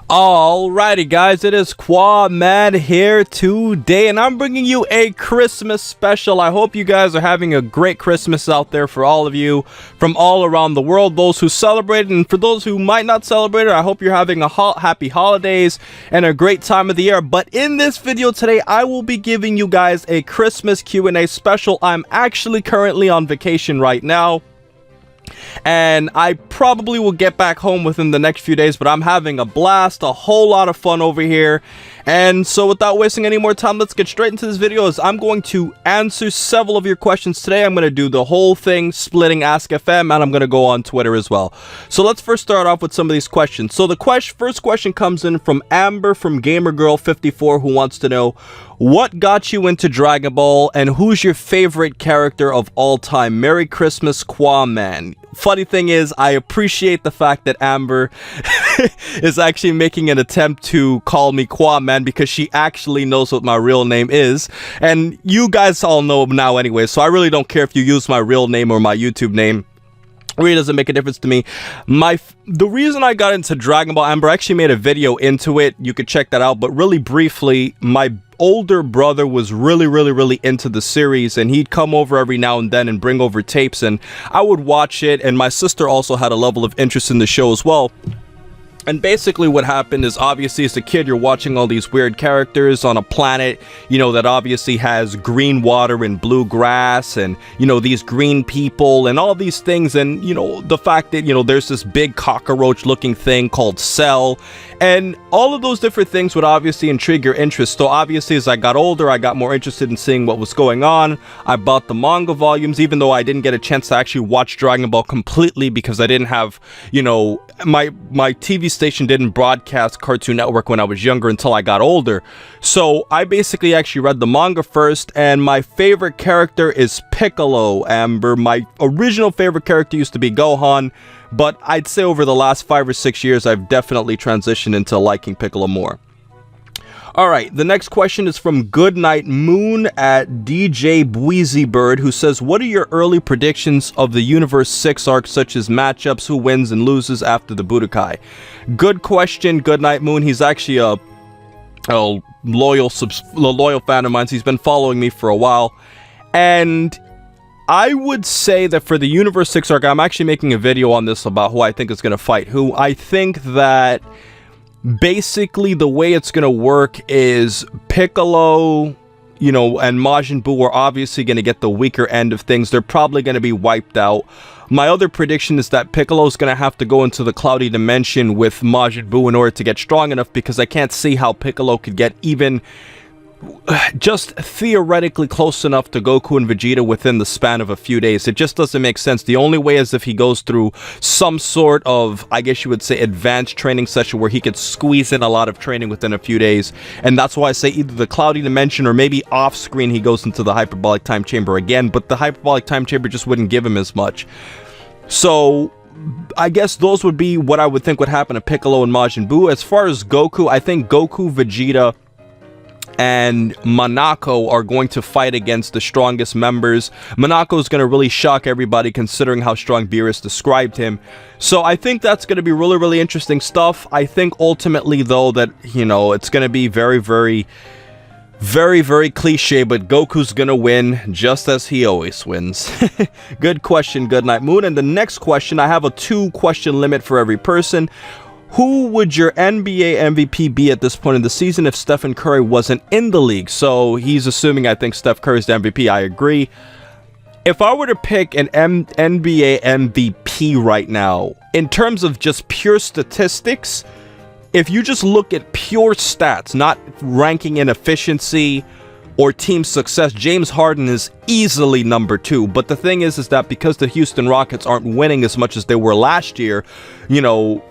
Alrighty guys, it is Qaaman here today, and I'm bringing you a Christmas special. I hope you guys are having a great Christmas out there for all of you from all around the world, those who celebrate, and for those who might not celebrate it, I hope you're having a happy holidays and a great time of the year. But in this video today, I will be giving you guys a Christmas Q&A special. I'm actually currently on vacation right now, and I probably will get back home within the next few days, but I'm having a blast, a whole lot of fun over here. And so without wasting any more time, let's get straight into this video, as I'm going to answer several of your questions today. I'm going to do the whole thing splitting AskFM, and I'm going to go on Twitter as well. So let's first start off with some of these questions. So the first question comes in from Amber from GamerGirl54, who wants to know, what got you into Dragon Ball, and who's your favorite character of all time? Merry Christmas, Qaaman. Funny thing is, I appreciate the fact that Amber is actually making an attempt to call me Qaaman, because she actually knows what my real name is. And you guys all know now anyway, so I really don't care if you use my real name or my YouTube name. It really doesn't make a difference to me. The reason I got into Dragon Ball, Amber, I actually made a video into it. You could check that out, but really briefly, my older brother was really into the series, and he'd come over every now and then and bring over tapes, and I would watch it. And my sister also had a level of interest in the show as well. And basically what happened is, obviously as a kid, you're watching all these weird characters on a planet, you know, that obviously has green water and blue grass, and, you know, these green people and all these things. And, you know, the fact that, you know, there's this big cockroach looking thing called Cell, and all of those different things would obviously intrigue your interest. So obviously as I got older, I got more interested in seeing what was going on. I bought the manga volumes, even though I didn't get a chance to actually watch Dragon Ball completely, because I didn't have, you know, my TV station didn't broadcast Cartoon Network when I was younger until I got older. So I basically actually read the manga first, and my favorite character is Piccolo, Amber. My original favorite character used to be Gohan, but I'd say over the last 5 or 6 years, I've definitely transitioned into liking Piccolo more. Alright, the next question is from Goodnight Moon at DJ Bweezy Bird, who says, what are your early predictions of the Universe 6 arc, such as matchups, who wins and loses after the Budokai? Good question, Goodnight Moon. He's actually a loyal fan of mine. He's been following me for a while, and I would say that for the Universe 6 arc, I'm actually making a video on this about who I think is going to fight who. I think that basically the way it's going to work is Piccolo, you know, and Majin Buu are obviously going to get the weaker end of things. They're probably going to be wiped out. My other prediction is that Piccolo is going to have to go into the cloudy dimension with Majin Buu in order to get strong enough, because I can't see how Piccolo could get even just theoretically close enough to Goku and Vegeta within the span of a few days. It just doesn't make sense. The only way is if he goes through some sort of, I guess you would say, advanced training session where he could squeeze in a lot of training within a few days. And that's why I say either the cloudy dimension, or maybe off screen he goes into the hyperbolic time chamber again, but the hyperbolic time chamber just wouldn't give him as much. So I guess those would be what I would think would happen to Piccolo and Majin Buu. As far as Goku, I think Goku, Vegeta, and Monako are going to fight against the strongest members. Monako is going to really shock everybody, considering how strong Beerus described him. So I think that's going to be really interesting stuff. I think ultimately, though, that, you know, it's going to be very cliche, but Goku's going to win, just as he always wins. Good question, Goodnight Moon. And the next question, I have a 2-question limit for every person. Who would your NBA MVP be at this point in the season if Stephen Curry wasn't in the league? So he's assuming I think Steph Curry's the MVP. I agree. If I were to pick an NBA MVP right now, in terms of just pure statistics, if you just look at pure stats, not ranking in efficiency or team success, James Harden is easily number 2. But the thing is that because the Houston Rockets aren't winning as much as they were last year, you know,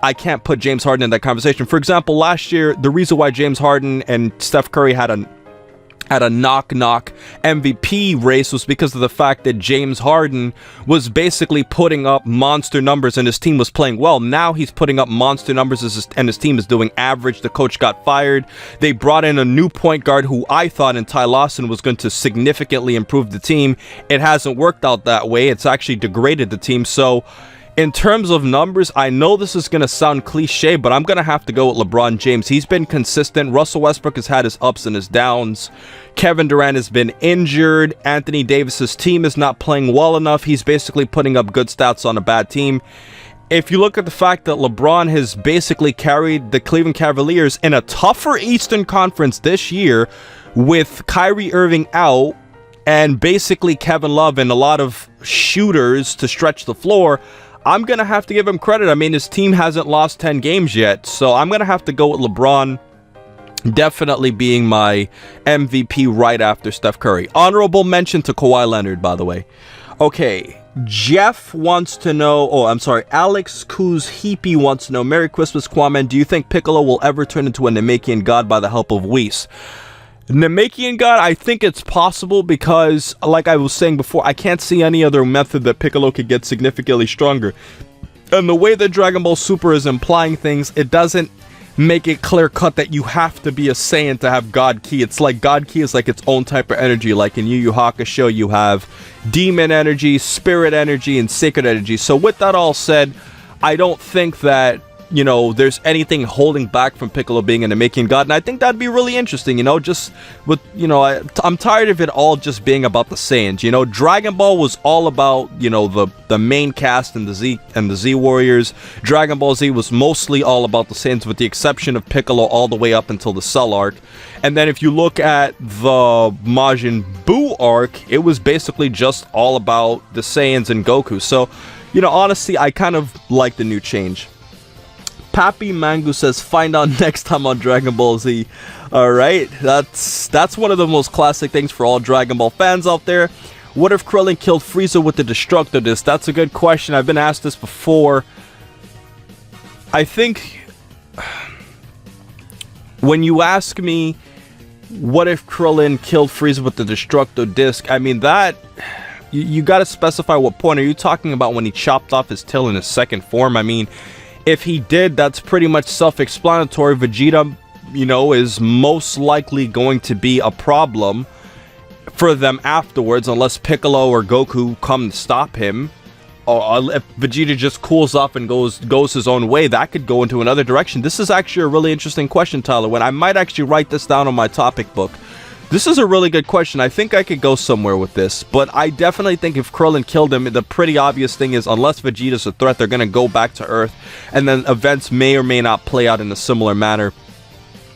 I can't put James Harden in that conversation. For example, last year, the reason why James Harden and Steph Curry had a knock-knock MVP race was because of the fact that James Harden was basically putting up monster numbers and his team was playing well. Now he's putting up monster numbers and his team is doing average. The coach got fired. They brought in a new point guard who I thought in Ty Lawson was going to significantly improve the team. It hasn't worked out that way. It's actually degraded the team. So In terms of numbers, I know this is going to sound cliche, but I'm going to have to go with LeBron James. He's been consistent. Russell Westbrook has had his ups and his downs. Kevin Durant has been injured. Anthony Davis's team is not playing well enough. He's basically putting up good stats on a bad team. If you look at the fact that LeBron has basically carried the Cleveland Cavaliers in a tougher Eastern Conference this year with Kyrie Irving out and basically Kevin Love and a lot of shooters to stretch the floor, I'm going to have to give him credit. I mean, his team hasn't lost 10 games yet, so I'm going to have to go with LeBron definitely being my MVP right after Steph Curry. Honorable mention to Kawhi Leonard, by the way. Okay, Jeff wants to know, Alex Kuz-Heapy wants to know, Merry Christmas, Qaaman. Do you think Piccolo will ever turn into a Namekian god by the help of Whis? Namekian god, I think it's possible because, like I was saying before, I can't see any other method that Piccolo could get significantly stronger. And the way that Dragon Ball Super is implying things, it doesn't make it clear cut that you have to be a Saiyan to have God Ki. It's like God Ki is like its own type of energy. Like in Yu Yu Hakusho, you have demon energy, spirit energy, and sacred energy. So with that all said, I don't think that, you know, there's anything holding back from Piccolo being a Namekian god, and I think that'd be really interesting, you know, just with, you know, I'm tired of it all just being about the Saiyans, you know. Dragon Ball was all about, you know, the main cast and the Z Warriors. Dragon Ball Z was mostly all about the Saiyans with the exception of Piccolo all the way up until the Cell arc. And then if you look at the Majin Buu arc, it was basically just all about the Saiyans and Goku. So, you know, honestly, I kind of like the new change. Pappy Mango says, find out next time on Dragon Ball Z. Alright, that's one of the most classic things for all Dragon Ball fans out there. What if Krillin killed Frieza with the Destructo Disc? That's a good question. I've been asked this before. I think when you ask me, what if Krillin killed Frieza with the Destructo Disc? I mean, that... You gotta specify what point. Are you talking about when he chopped off his tail in his second form? I mean... If he did, that's pretty much self-explanatory. Vegeta, you know, is most likely going to be a problem for them afterwards, unless Piccolo or Goku come to stop him. Or if Vegeta just cools off and goes his own way, that could go into another direction. This is actually a really interesting question, Tyler. When I might actually write this down on my topic book. This is a really good question. I think I could go somewhere with this, but I definitely think if Krillin killed him, the pretty obvious thing is unless Vegeta's a threat, they're going to go back to Earth, and then events may or may not play out in a similar manner,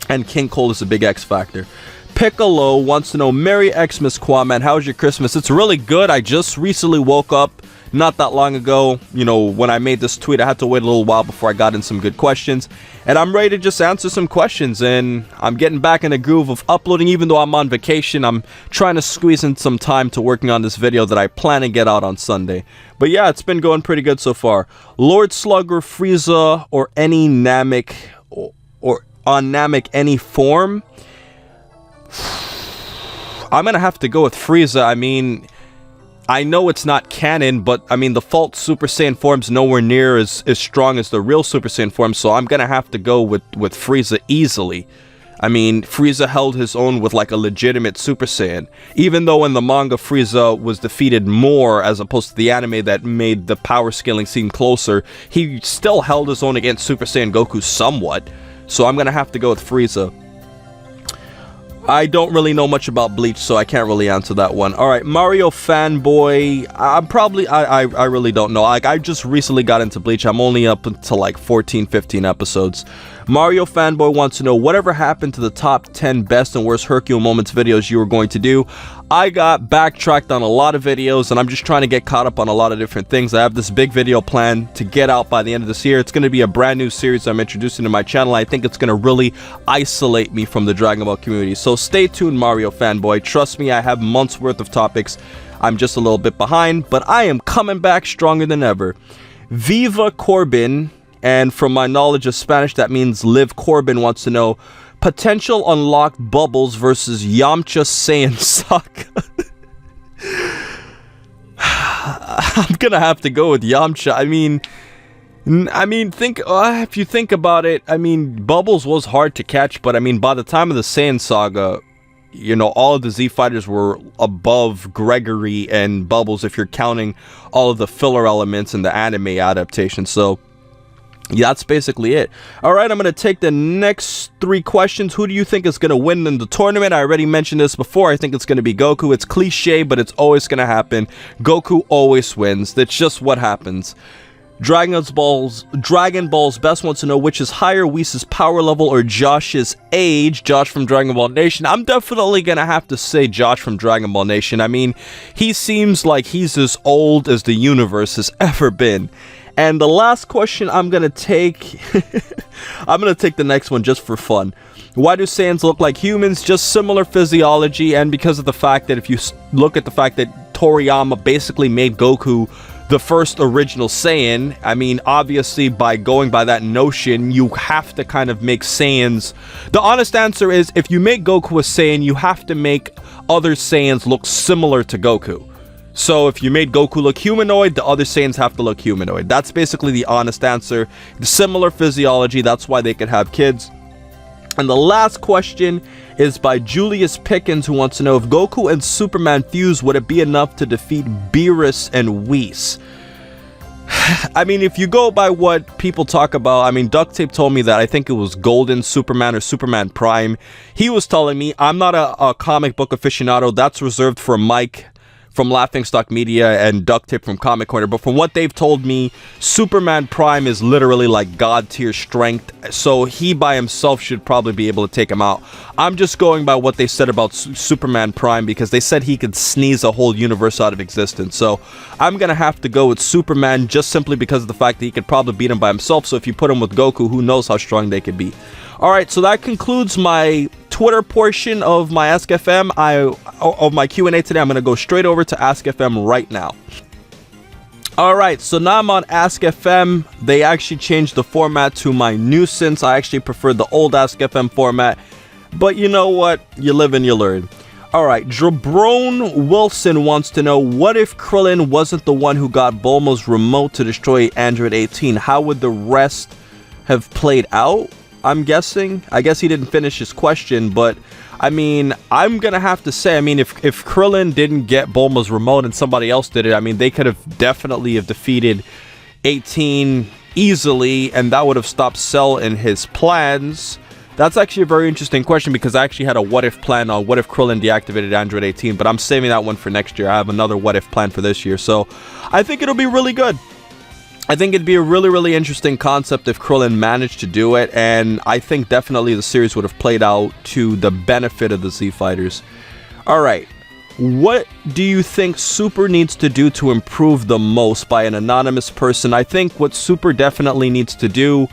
and King Cold is a big X factor. Piccolo wants to know, Merry Xmas, Qaaman. How's your Christmas? It's really good. I just recently woke up not that long ago. You know, when I made this tweet, I had to wait a little while before I got in some good questions. And I'm ready to just answer some questions. And I'm getting back in the groove of uploading, even though I'm on vacation. I'm trying to squeeze in some time to working on this video that I plan to get out on Sunday. But yeah, it's been going pretty good so far. Lord Slugger, Frieza, or any Namek, or on Namek any form? I'm gonna have to go with Frieza. I mean, I know it's not canon, but I mean, the false Super Saiyan form's nowhere near as strong as the real Super Saiyan form, so I'm gonna have to go with Frieza easily. I mean, Frieza held his own with like a legitimate Super Saiyan. Even though in the manga Frieza was defeated more as opposed to the anime that made the power scaling seem closer, he still held his own against Super Saiyan Goku somewhat. So I'm gonna have to go with Frieza. I don't really know much about Bleach, so I can't really answer that one. Alright, Mario Fanboy. I really don't know. Like, I just recently got into Bleach. I'm only up until like 14, 15 episodes. Mario Fanboy wants to know, whatever happened to the top 10 best and worst Hercule Moments videos you were going to do? I got backtracked on a lot of videos, and I'm just trying to get caught up on a lot of different things. I have this big video plan to get out by the end of this year. It's going to be a brand new series I'm introducing to my channel. I think it's going to really isolate me from the Dragon Ball community. So stay tuned, Mario Fanboy. Trust me, I have months worth of topics. I'm just a little bit behind, but I am coming back stronger than ever. Viva Corbin, and from my knowledge of Spanish, that means Liv Corbin, wants to know, potential unlocked Bubbles versus Yamcha Saiyan Saga. I'm gonna have to go with Yamcha. I mean, if you think about it, I mean, Bubbles was hard to catch, but I mean, by the time of the Saiyan Saga, you know, all of the Z Fighters were above Gregory and Bubbles if you're counting all of the filler elements in the anime adaptation. So yeah, that's basically it. All right, I'm going to take the next 3 questions. Who do you think is going to win in the tournament? I already mentioned this before. I think it's going to be Goku. It's cliche, but it's always going to happen. Goku always wins. That's just what happens. Dragon Ball's Best wants to know which is higher, Whis' power level or Josh's age. Josh from Dragon Ball Nation. I'm definitely going to have to say Josh from Dragon Ball Nation. I mean, he seems like he's as old as the universe has ever been. And the last question I'm going to take, I'm going to take the next one just for fun. Why do Saiyans look like humans? Just similar physiology, and because of the fact that if you look at the fact that Toriyama basically made Goku the first original Saiyan, I mean, obviously by going by that notion, you have to kind of make Saiyans. The honest answer is, if you make Goku a Saiyan, you have to make other Saiyans look similar to Goku. So if you made Goku look humanoid, the other Saiyans have to look humanoid. That's basically the honest answer. The similar physiology, that's why they could have kids. And the last question is by Julius Pickens, who wants to know, if Goku and Superman fuse, would it be enough to defeat Beerus and Whis? I mean, if you go by what people talk about, I mean, Duct Tape told me that I think it was Golden Superman or Superman Prime. He was telling me, I'm not a comic book aficionado. That's reserved for Mike from Laughingstock Media and Duct Tape from Comic Corner, but from what they've told me, Superman Prime is literally like god tier strength, so he by himself should probably be able to take him out. I'm just going by what they said about Superman Prime, because they said he could sneeze a whole universe out of existence, so I'm gonna have to go with Superman just simply because of the fact that he could probably beat him by himself. So if you put him with Goku, who knows how strong they could be. Alright, so that concludes my Twitter portion of my AskFM. Of my Q&A today. I'm going to go straight over to AskFM right now. Alright, so now I'm on AskFM. They actually changed the format to my nuisance. I actually prefer the old AskFM format. But you know what? You live and you learn. Alright, Jabrone Wilson wants to know, what if Krillin wasn't the one who got Bulma's remote to destroy Android 18? How would the rest have played out? I'm guessing. I guess he didn't finish his question, but I mean, I'm gonna have to say, I mean, if Krillin didn't get Bulma's remote and somebody else did it, I mean, they could have definitely have defeated 18 easily, and that would have stopped Cell in his plans. That's actually a very interesting question, because I actually had a what if plan on what if Krillin deactivated Android 18, but I'm saving that one for next year. I have another what if plan for this year, so I think it'll be really good. I think it'd be a really, really interesting concept if Krillin managed to do it, and I think definitely the series would have played out to the benefit of the Z Fighters. Alright, what do you think Super needs to do to improve the most? By an anonymous person. I think what Super definitely needs to do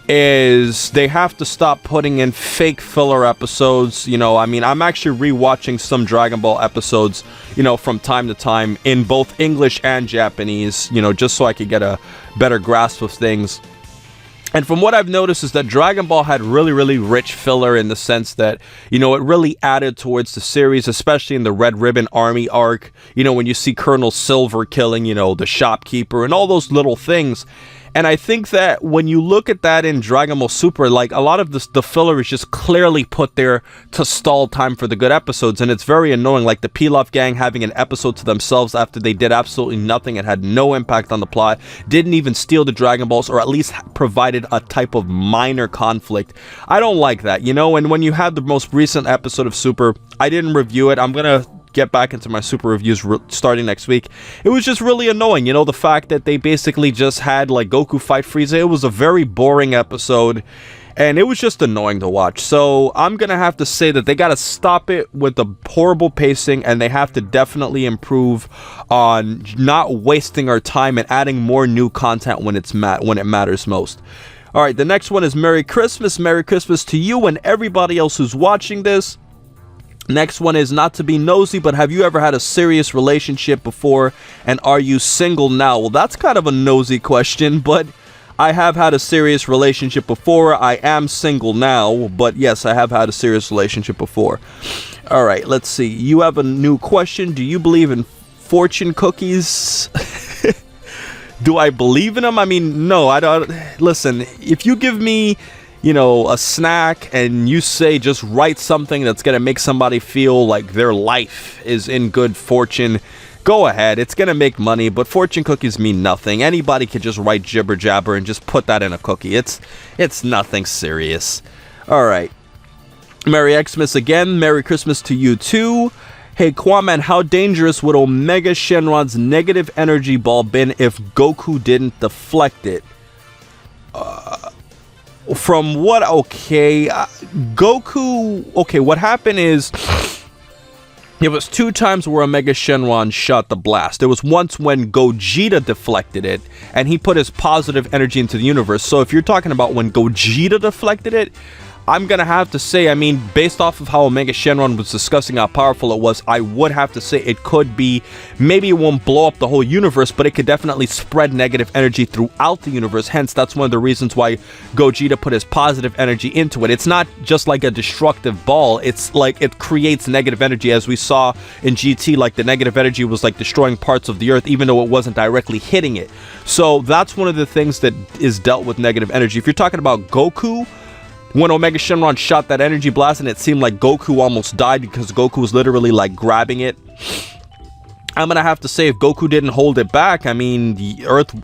is they have to stop putting in fake filler episodes. You know, I mean, I'm actually rewatching some Dragon Ball episodes, you know, from time to time in both English and Japanese, you know, just so I could get a better grasp of things. And from what I've noticed is that Dragon Ball had really, really rich filler in the sense that, you know, it really added towards the series, especially in the Red Ribbon Army arc, you know, when you see Colonel Silver killing, you know, the shopkeeper and all those little things. And I think that when you look at that in Dragon Ball Super, like, a lot of the filler is just clearly put there to stall time for the good episodes, and it's very annoying, like the Pilaf gang having an episode to themselves after they did absolutely nothing and had no impact on the plot, didn't even steal the Dragon Balls, or at least provided a type of minor conflict. I don't like that, you know. And when you had the most recent episode of Super, I didn't review it. I'm gonna get back into my Super reviews starting next week. It was just really annoying, you know, the fact that they basically just had like Goku fight Frieza. It was a very boring episode, and it was just annoying to watch. So I'm gonna have to say that they gotta stop it with the horrible pacing, and they have to definitely improve on not wasting our time and adding more new content when it matters most. Alright, the next one is Merry Christmas. Merry Christmas to you and everybody else who's watching this. Next one is, not to be nosy, but have you ever had a serious relationship before, and are you single now? Well, that's kind of a nosy question, but I have had a serious relationship before. I am single now, but yes, I have had a serious relationship before. Alright, let's see. You have a new question. Do you believe in fortune cookies? Do I believe in them? I mean, no, I don't. Listen, if you give me a snack, and you say just write something that's going to make somebody feel like their life is in good fortune, go ahead. It's going to make money, but fortune cookies mean nothing. Anybody could just write jibber jabber and just put that in a cookie. It's nothing serious. All right. Merry Xmas again. Merry Christmas to you too. Hey, Qaaman, how dangerous would Omega Shenron's negative energy ball been if Goku didn't deflect it? From what, Goku, what happened is, it was 2 times where Omega Shenron shot the blast. There was once when Gogeta deflected it, and he put his positive energy into the universe. So if you're talking about when Gogeta deflected it, I'm going to have to say, I mean, based off of how Omega Shenron was discussing how powerful it was, I would have to say it could be, maybe it won't blow up the whole universe, but it could definitely spread negative energy throughout the universe. Hence, that's one of the reasons why Gogeta put his positive energy into it. It's not just like a destructive ball. It's like it creates negative energy, as we saw in GT, like the negative energy was like destroying parts of the earth, even though it wasn't directly hitting it. So that's one of the things that is dealt with negative energy. If you're talking about Goku, when Omega Shenron shot that energy blast and it seemed like Goku almost died because Goku was literally like grabbing it, I'm gonna have to say if Goku didn't hold it back, I mean, the Earth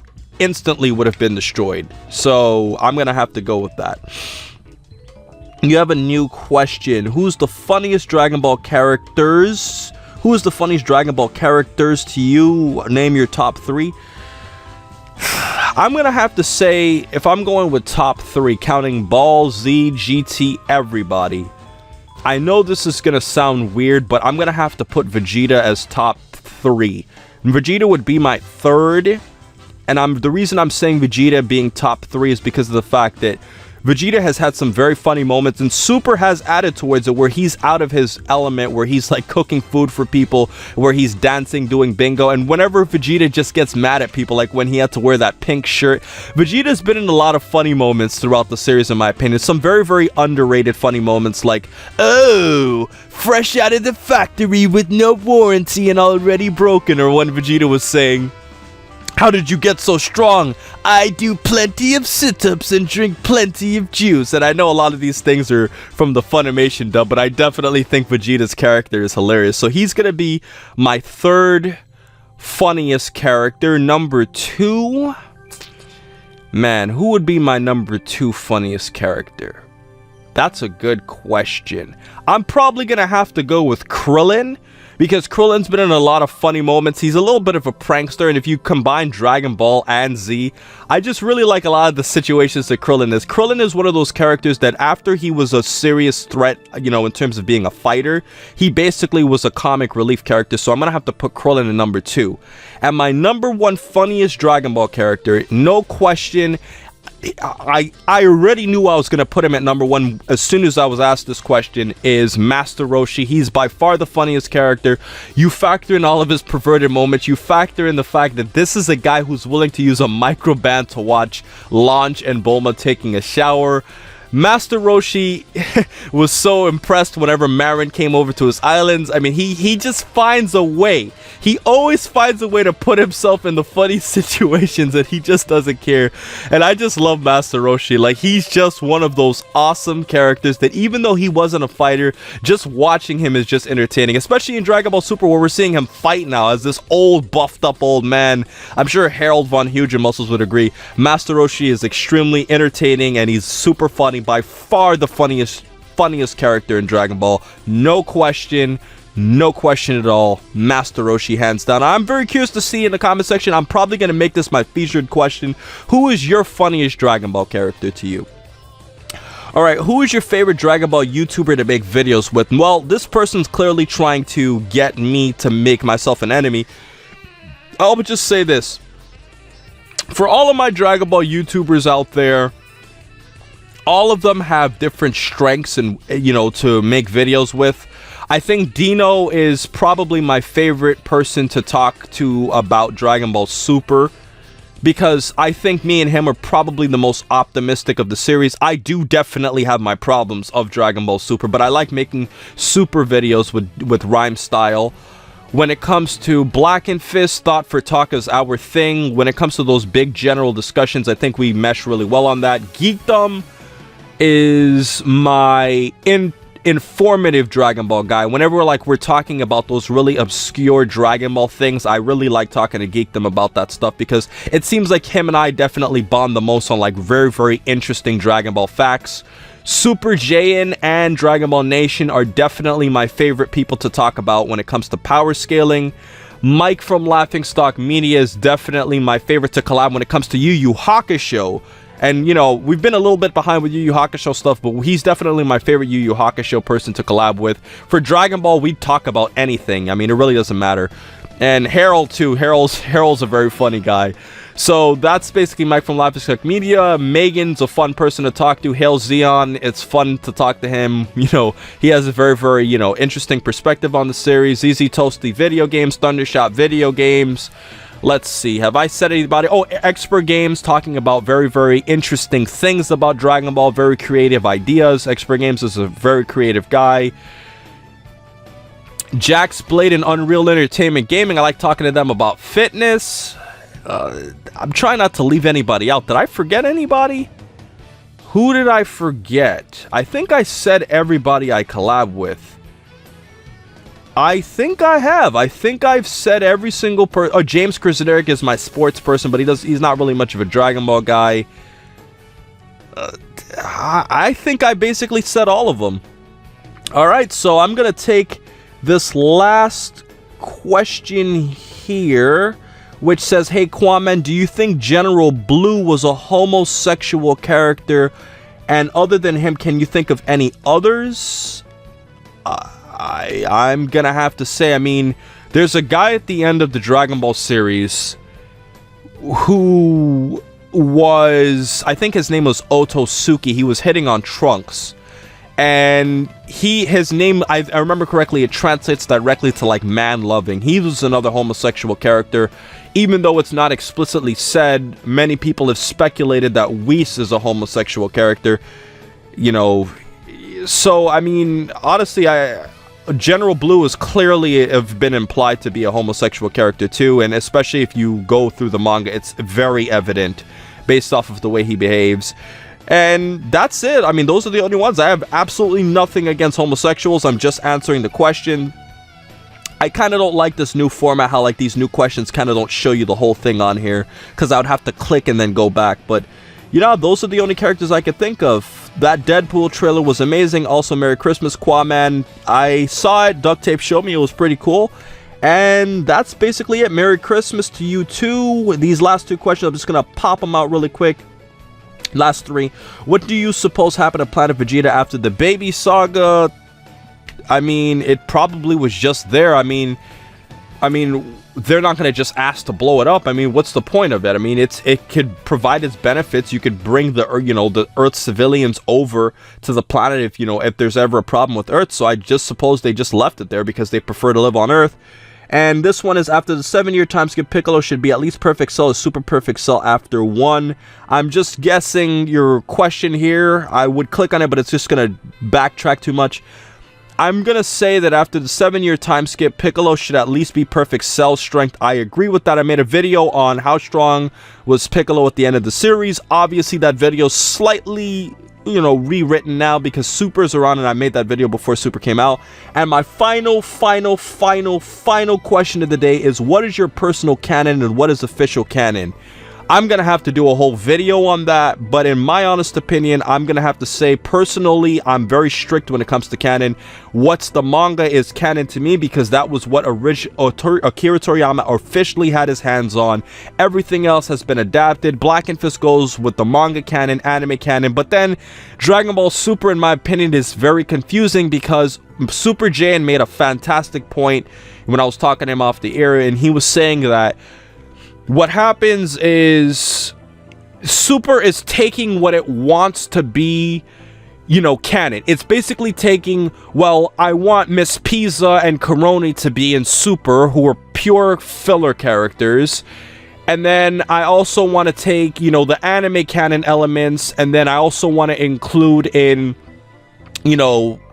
instantly would have been destroyed. So I'm gonna have to go with that. You have a new question. Who's the funniest Dragon Ball characters? Who is the funniest Dragon Ball characters to you? Name your top 3. I'm going to have to say, if I'm going with top 3, counting Ball, Z, GT, everybody, I know this is going to sound weird, but I'm going to have to put Vegeta as top 3. And Vegeta would be my 3rd, and the reason I'm saying Vegeta being top 3 is because of the fact that Vegeta has had some very funny moments, and Super has added towards it, where he's out of his element, where he's like cooking food for people, where he's dancing, doing bingo. And whenever Vegeta just gets mad at people, like when he had to wear that pink shirt, Vegeta's been in a lot of funny moments throughout the series, in my opinion. Some very, very underrated funny moments, like, oh, fresh out of the factory with no warranty and already broken. Or when Vegeta was saying, how did you get so strong? I do plenty of sit-ups and drink plenty of juice. And I know a lot of these things are from the Funimation dub, but I definitely think Vegeta's character is hilarious. So he's going to be my 3rd funniest character. Number 2, man, who would be my number 2 funniest character? That's a good question. I'm probably going to have to go with Crillon, because Krillon's been in a lot of funny moments. He's a little bit of a prankster, and if you combine Dragon Ball and Z, I just really like a lot of the situations that Crillon is. Crillon is one of those characters that after he was a serious threat, in terms of being a fighter, he basically was a comic relief character, so I'm gonna have to put Crillon in number 2. And my number 1 funniest Dragon Ball character, no question, I already knew I was going to put him at number 1 as soon as I was asked this question, is Master Roshi. He's by far the funniest character. You factor in all of his perverted moments. You factor in the fact that this is a guy who's willing to use a microband to watch Launch and Bulma taking a shower. Master Roshi was so impressed whenever Marin came over to his islands. I mean, he just finds a way. He always finds a way to put himself in the funny situations, and he just doesn't care. And I just love Master Roshi. Like, he's just one of those awesome characters that even though he wasn't a fighter, just watching him is just entertaining. Especially in Dragon Ball Super, where we're seeing him fight now as this old, buffed up old man. I'm sure Harold Von Huge and Muscles would agree. Master Roshi is extremely entertaining, and he's super funny. By far the funniest character in Dragon Ball. No question at all. Master Roshi, hands down. I'm very curious to see in the comment section. I'm probably going to make this my featured question. Who is your funniest Dragon Ball character to you? Alright, who is your favorite Dragon Ball YouTuber to make videos with? Well, this person's clearly trying to get me to make myself an enemy. I'll just say this. For all of my Dragon Ball YouTubers out there, all of them have different strengths and, to make videos with. I think Dino is probably my favorite person to talk to about Dragon Ball Super, because I think me and him are probably the most optimistic of the series. I do definitely have my problems of Dragon Ball Super, but I like making Super videos with Rhymestyle. When it comes to Blackenfist, Thought for Talk is our thing. When it comes to those big general discussions, I think we mesh really well on that. Geekdom, is my informative Dragon Ball guy. Whenever we're talking about those really obscure Dragon Ball things, I really like talking to Geekdom about that stuff, because it seems like him and I definitely bond the most on like very, very interesting Dragon Ball facts. Super Jaiyan and Dragon Ball Nation are definitely my favorite people to talk about when it comes to power scaling. Mike from Laughingstock Media is definitely my favorite to collab when it comes to Yu Yu Hakusho. And, you know, we've been a little bit behind with Yu Yu Hakusho stuff, but he's definitely my favorite Yu Yu Hakusho person to collab with. For Dragon Ball, we talk about anything. I mean, it really doesn't matter. And Harold, too. Harold's a very funny guy. So that's basically Mike from Laughingstock Media. Megan's a fun person to talk to. Hail Zeon, it's fun to talk to him. You know, he has a very, very, you know, interesting perspective on the series. ZZ Toasty Video Games, Thundershot Video Games. Let's see, have I said anybody? Oh, Expert Games, talking about very, very interesting things about Dragon Ball, very creative ideas. Expert Games is a very creative guy. Jax Blade and Unreal Entertainment Gaming, I like talking to them about fitness. I'm trying not to leave anybody out. Did I forget anybody? Who did I forget? I think I said everybody I collab with. I think I have. I think I've said every single person. Oh, James Krasineric is my sports person, but he's not really much of a Dragon Ball guy. I think I basically said all of them. Alright, so I'm going to take this last question here, which says, hey, Qaaman, do you think General Blue was a homosexual character? And other than him, can you think of any others? I'm gonna have to say, I mean, there's a guy at the end of the Dragon Ball series who was, I think his name was Otosuki. He was hitting on Trunks. And his name, I remember correctly, it translates directly to like man-loving. He was another homosexual character. Even though it's not explicitly said, many people have speculated that Whis is a homosexual character. You know, so, I mean, honestly, General Blue is clearly have been implied to be a homosexual character too, and especially if you go through the manga, it's very evident based off of the way he behaves. And that's it. I mean, those are the only ones. I have absolutely nothing against homosexuals. I'm just answering the question. I kind of don't like this new format, how like these new questions kind of don't show you the whole thing on here, because I would have to click and then go back. But you know, those are the only characters I could think of. That Deadpool trailer was amazing. Also, Merry Christmas, Qaaman. I saw it. Duct Tape showed me. It was pretty cool. And that's basically it. Merry Christmas to you too. These last two questions, I'm just going to pop them out really quick. Last three. What do you suppose happened to Planet Vegeta after the baby saga? I mean, it probably was just there. I mean, they're not going to just ask to blow it up. I mean, what's the point of it? I mean, it could provide its benefits. You could bring the Earth civilians over to the planet if there's ever a problem with Earth. So I just suppose they just left it there because they prefer to live on Earth. And this one is, after the 7-year time skip, Piccolo should be at least perfect cell, a super perfect cell after 1. I'm just guessing your question here. I would click on it, but it's just going to backtrack too much. I'm going to say that after the 7-year time skip, Piccolo should at least be perfect cell strength. I agree with that. I made a video on how strong was Piccolo at the end of the series. Obviously, that video is slightly, rewritten now because Supers are on, and I made that video before Super came out. And my final question of the day is, what is your personal canon and what is official canon? I'm going to have to do a whole video on that, but in my honest opinion, I'm going to have to say, personally, I'm very strict when it comes to canon. What's the manga is canon to me, because that was what Akira Toriyama officially had his hands on. Everything else has been adapted. Blackenfist goes with the manga canon, anime canon, but then Dragon Ball Super, in my opinion, is very confusing because Super Jaiyan made a fantastic point when I was talking to him off the air, and he was saying that what happens is Super is taking what it wants to be, canon. It's basically taking, well, I want Miss Pizza and Coroni to be in Super, who are pure filler characters. And then I also want to take, the anime canon elements, and then I also want to include in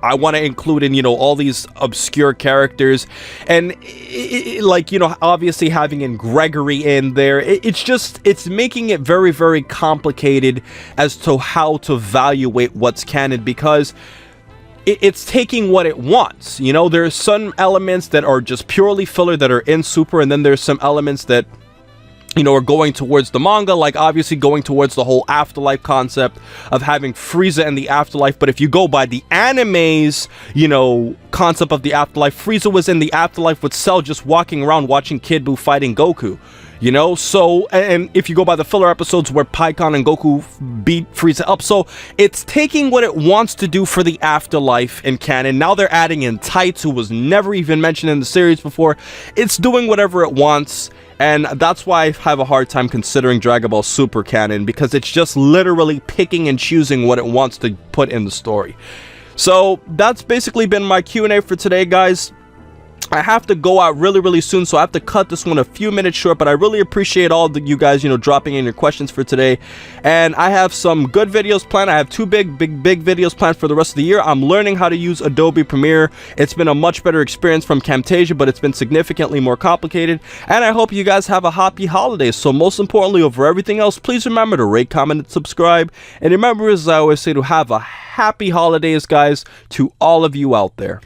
I want to include in, all these obscure characters, and like, obviously having in Gregory in there, it's making it very, very complicated as to how to evaluate what's canon, because it's taking what it wants. There's some elements that are just purely filler that are in Super, and then there's some elements that are going towards the manga, like obviously going towards the whole afterlife concept of having Frieza in the afterlife. But if you go by the anime's, concept of the afterlife, Frieza was in the afterlife with Cell just walking around watching Kid Buu fighting Goku. So, and if you go by the filler episodes where Piccolo and Goku beat Frieza up, so it's taking what it wants to do for the afterlife in canon. Now they're adding in Tights, who was never even mentioned in the series before. It's doing whatever it wants, and that's why I have a hard time considering Dragon Ball Super canon, because it's just literally picking and choosing what it wants to put in the story. So that's basically been my Q&A for today, guys. I have to go out really, really soon, so I have to cut this one a few minutes short, but I really appreciate all of you guys, dropping in your questions for today. And I have some good videos planned. I have two big videos planned for the rest of the year. I'm learning how to use Adobe Premiere. It's been a much better experience from Camtasia, but it's been significantly more complicated. And I hope you guys have a happy holiday. So most importantly, over everything else, please remember to rate, comment, and subscribe. And remember, as I always say, to have a happy holidays, guys, to all of you out there.